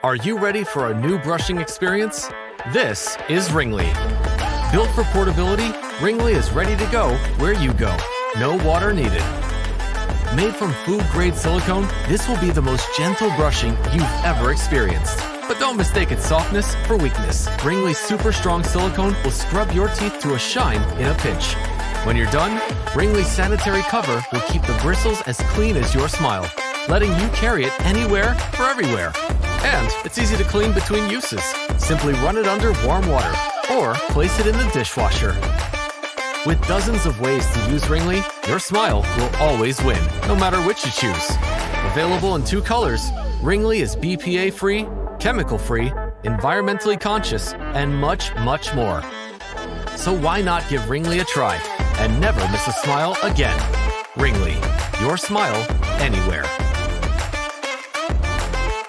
Are you ready for a new brushing experience? This is Ringly. Built for portability, Ringly is ready to go where you go. No water needed. Made from food-grade silicone, this will be the most gentle brushing you've ever experienced. But don't mistake its softness for weakness. Ringly's super strong silicone will scrub your teeth to a shine in a pinch. When you're done, Ringly's sanitary cover will keep the bristles as clean as your smile, letting you carry it anywhere for everywhere. And it's easy to clean between uses. Simply run it under warm water or place it in the dishwasher. With dozens of ways to use Ringly, your smile will always win, no matter which you choose. Available in 2 colors, Ringly is BPA-free, chemical-free, environmentally conscious, and much, much more. So why not give Ringly a try and never miss a smile again? Ringly, your smile anywhere.